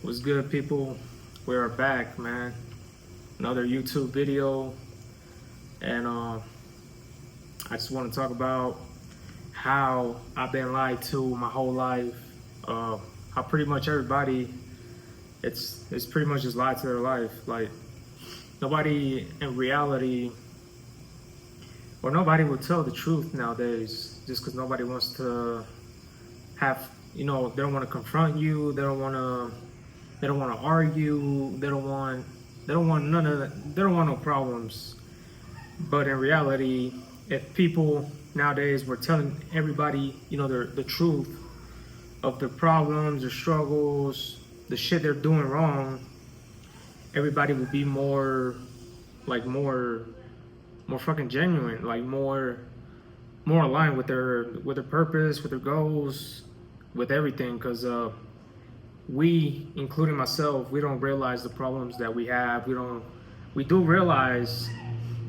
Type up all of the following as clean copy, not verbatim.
What's good, people? We are back, man. Another YouTube video, and I just want to talk about how I've been lied to my whole life. How pretty much everybody, it's pretty much just lied to their life. Like nobody in reality, or nobody will tell the truth nowadays, just because nobody wants to have, they don't want to confront you. They don't want to argue. They don't want none of that. They don't want no problems. But in reality, if people nowadays were telling everybody, the truth of their problems, their struggles, the shit they're doing wrong, everybody would be more fucking genuine, like more aligned with their purpose, with their goals, with everything. Because we, including myself, we don't realize the problems that we have. We do realize,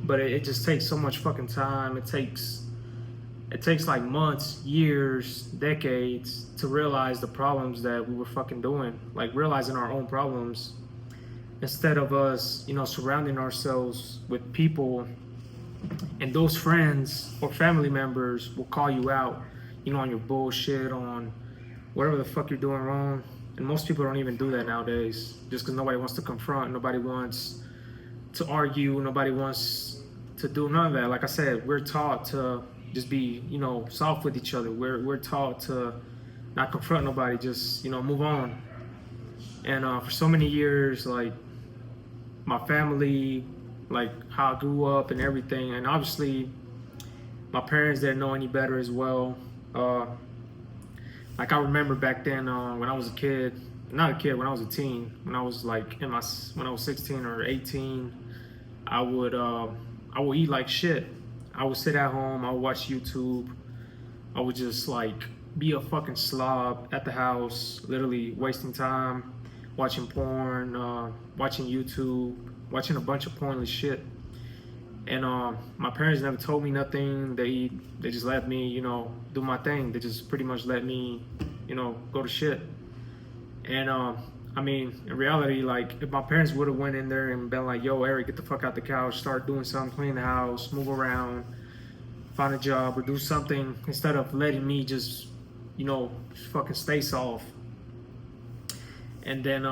but it just takes so much fucking time. It takes like months, years, decades to realize the problems that we were fucking doing. Like realizing our own problems, instead of us, surrounding ourselves with people, and those friends or family members will call you out, on your bullshit, on whatever the fuck you're doing wrong. And most people don't even do that nowadays, just because nobody wants to confront, nobody wants to argue, nobody wants to do none of that. Like I said, we're taught to just be, soft with each other. We're taught to not confront nobody, just, move on. And for so many years, like my family, like how I grew up and everything, and obviously my parents didn't know any better as well. Like I remember back then when I was a kid, not a kid, when I was a teen, when I was like when I was 16 or 18, I would eat like shit. I would sit at home, I would watch YouTube, I would just like be a fucking slob at the house, literally wasting time, watching porn, watching YouTube, watching a bunch of pointless shit. And my parents never told me nothing. They just let me, do my thing. They just pretty much let me, go to shit. And I mean, in reality, like if my parents would have went in there and been like, "Yo, Eric, get the fuck out the couch, start doing something, clean the house, move around, find a job, or do something," instead of letting me just, fucking stay soft. And then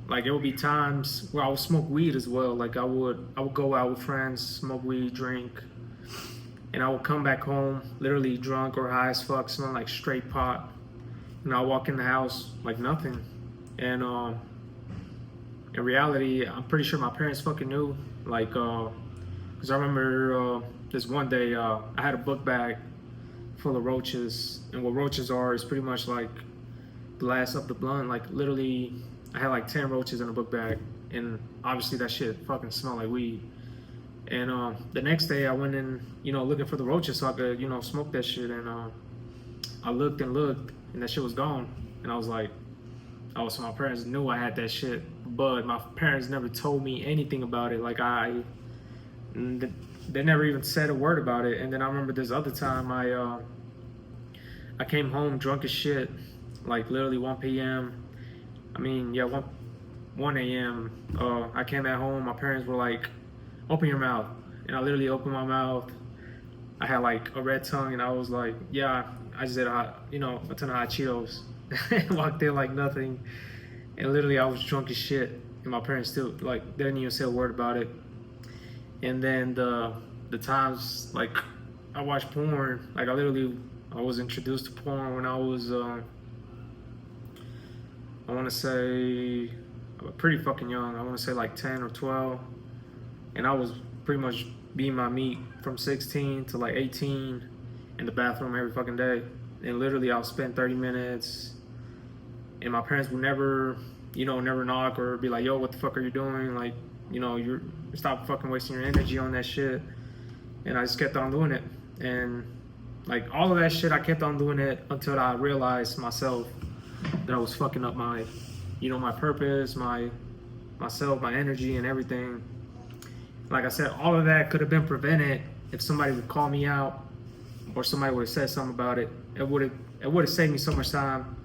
like there would be times where I would smoke weed as well. Like I would go out with friends, smoke weed, drink, and I would come back home literally drunk or high as fuck, smelling like straight pot. And I walk in the house like nothing. And in reality, I'm pretty sure my parents fucking knew. Like, cause I remember this one day I had a book bag full of roaches, and what roaches are is pretty much like the last of the blunt. Like literally, I had like 10 roaches in a book bag, and obviously that shit fucking smelled like weed. And the next day I went in, looking for the roaches so I could, smoke that shit. And I looked, and that shit was gone. And I was like, oh, so my parents knew I had that shit, but my parents never told me anything about it. Like they never even said a word about it. And then I remember this other time I came home drunk as shit, like literally 1 p.m. I mean, yeah, 1 a.m. I came at home. My parents were like, "Open your mouth," and I literally opened my mouth. I had like a red tongue, and I was like, "Yeah, I just ate a ton of hot Cheetos." Walked in like nothing, and literally I was drunk as shit, and my parents still like they didn't even say a word about it. And then the times like I watched porn, like I was introduced to porn when I was I want to say pretty fucking young. I want to say like 10 or 12. And I was pretty much being my meat from 16 to like 18 in the bathroom every fucking day. And literally I'll spend 30 minutes, and my parents would never knock or be like, "Yo, what the fuck are you doing? Like, you're stop fucking wasting your energy on that shit." And I just kept on doing it. And like all of that shit, I kept on doing it until I realized myself that I was fucking up my, my purpose, myself, my energy, and everything. Like I said, all of that could have been prevented if somebody would call me out, or somebody would have said something about it. It would have saved me so much time.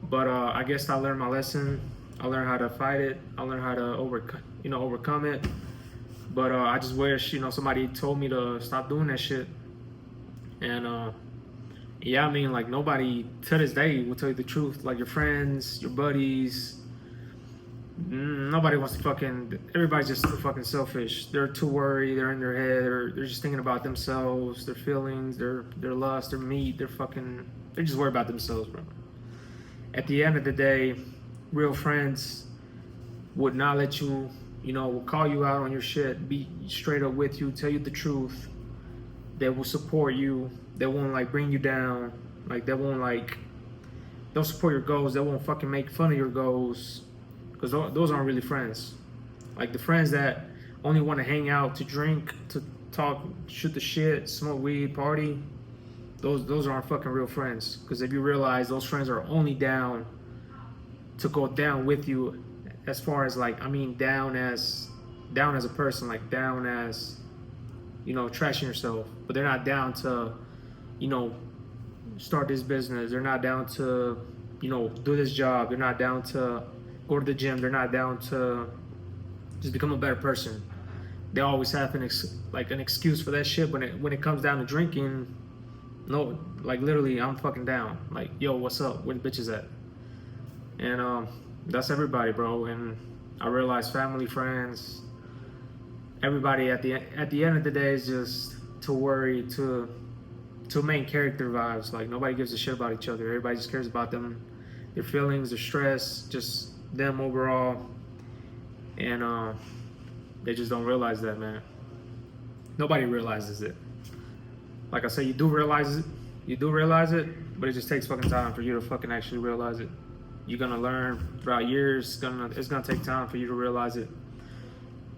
But I guess I learned my lesson. I learned how to fight it. I learned how to overcome it. But I just wish somebody told me to stop doing that shit. And yeah, I mean, like, nobody to this day will tell you the truth. Like, your friends, your buddies, nobody wants to fucking. Everybody's just too fucking selfish. They're too worried. They're in their head. They're just thinking about themselves, their feelings, their lust, their meat. They're just worried about themselves, bro. At the end of the day, real friends would not let you, will call you out on your shit, be straight up with you, tell you the truth. They will support you. They won't like bring you down. Like, they'll support your goals. They won't fucking make fun of your goals, because those aren't really friends. Like, the friends that only want to hang out, to drink, to talk, shoot the shit, smoke weed, party, those aren't fucking real friends. Because if you realize, those friends are only down to go down with you, as far as, like, I mean, down as a person, like, down as, trashing yourself. But they're not down to, start this business. They're not down to, do this job. They're not down to go to the gym. They're not down to just become a better person. They always have an excuse for that shit. When it comes down to drinking, no, like, literally, I'm fucking down. Like, yo, what's up? Where the bitches at? And that's everybody, bro. And I realize family, friends, everybody at the end of the day is just too worried to main character vibes. Like, nobody gives a shit about each other. Everybody just cares about them, their feelings, their stress, just them overall. And they just don't realize that, man. Nobody realizes it. Like I said, you do realize it, but it just takes fucking time for you to fucking actually realize it. You're gonna learn throughout years. It's gonna take time for you to realize it.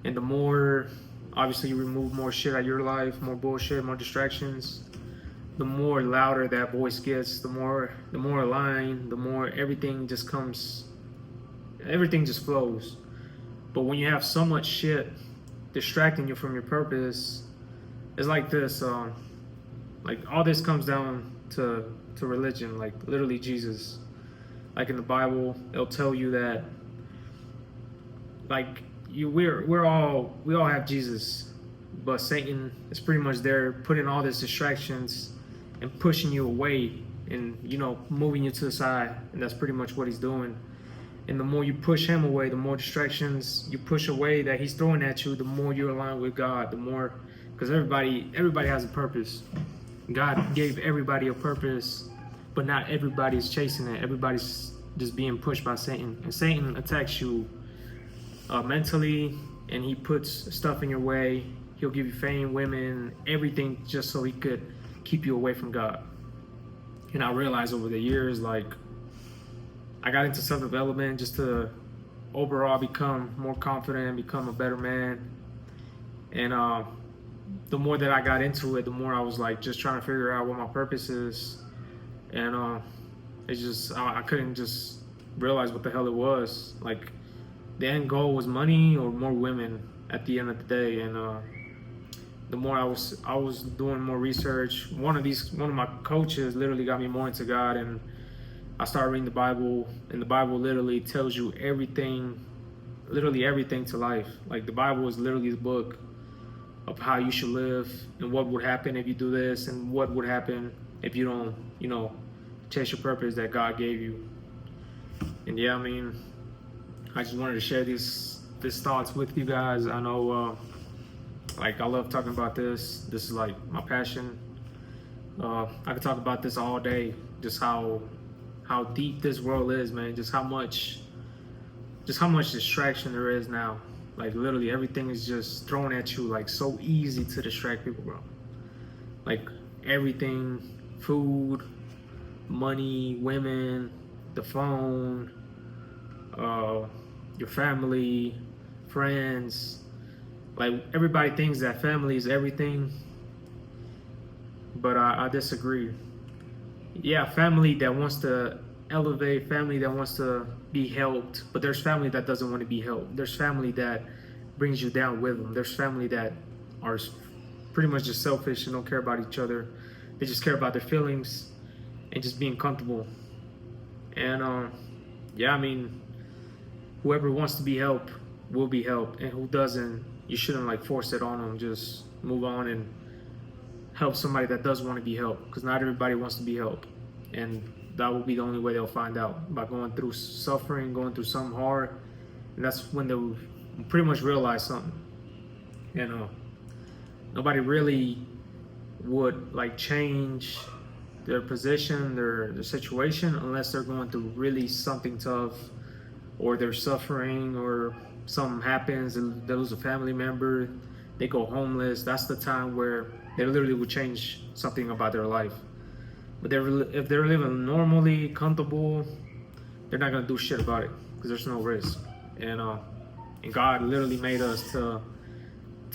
And the more, obviously, you remove more shit out of your life, more bullshit, more distractions, the more louder that voice gets, the more aligned, the more everything just flows. But when you have so much shit distracting you from your purpose, it's like this. Like, all this comes down to religion, like, literally Jesus. Like, in the Bible, they'll tell you that, like, we all have Jesus, but Satan is pretty much there putting all these distractions and pushing you away, and moving you to the side. And that's pretty much what he's doing. And the more you push him away, the more distractions you push away that he's throwing at you, the more you align with God, the more, because everybody has a purpose. God gave everybody a purpose, but not everybody's chasing it. Everybody's just being pushed by Satan. And Satan attacks you mentally, and he puts stuff in your way. He'll give you fame, women, everything, just so he could keep you away from God. And I realized over the years, like, I got into self-development just to overall become more confident and become a better man. And the more that I got into it, the more I was, like, just trying to figure out what my purpose is. And it's just, I couldn't just realize what the hell it was. Like, the end goal was money or more women at the end of the day. And the more I was doing more research, one of my coaches literally got me more into God, and I started reading the Bible, and the Bible literally tells you everything, literally everything to life. Like, the Bible is literally the book of how you should live, and what would happen if you do this, and what would happen if you don't, chase your purpose that God gave you. And yeah, I mean, I just wanted to share these thoughts with you guys. I know, like, I love talking about this. This is, like, my passion. I could talk about this all day, just how deep this world is, man. Just how much distraction there is now. Like, literally everything is just thrown at you, like, so easy to distract people, bro. Like, everything, food, money, women, the phone, your family, friends. Like, everybody thinks that family is everything, but I disagree. Yeah, family that wants to elevate, family that wants to be helped, but there's family that doesn't want to be helped. There's family that brings you down with them. There's family that are pretty much just selfish and don't care about each other. They just care about their feelings and just being comfortable. And yeah, I mean, whoever wants to be helped will be helped, and who doesn't, you shouldn't like force it on them. Just move on and help somebody that does want to be helped, because not everybody wants to be helped, and that will be the only way they'll find out, by going through suffering, going through something hard, and that's when they'll pretty much realize something. You know, nobody really would like change their position, their situation, unless they're going through really something tough, or they're suffering, or something happens, they lose a family member, they go homeless. That's the time where they literally would change something about their life. But if they're living normally, comfortable, they're not gonna do shit about it, because there's no risk. And God literally made us to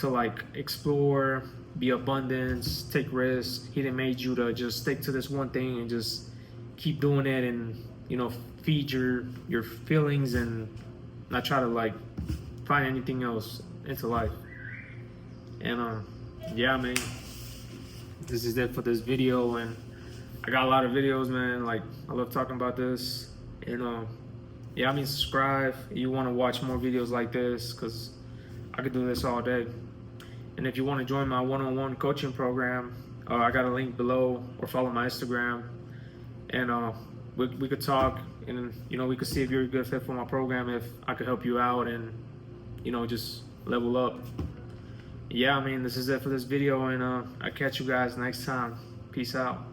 like explore, be abundance, take risks. He didn't make you to just stick to this one thing and just keep doing it, and feed your feelings, and not try to like find anything else into life. And yeah, man, this is it for this video. And I got a lot of videos, man. Like, I love talking about this. And yeah, I mean, subscribe if you want to watch more videos like this, because I could do this all day. And if you want to join my one-on-one coaching program, I got a link below, or follow my Instagram, and we could talk, and we could see if you're a good fit for my program, if I could help you out, and just level up. Yeah, I mean, this is it for this video, and I'll catch you guys next time. Peace out.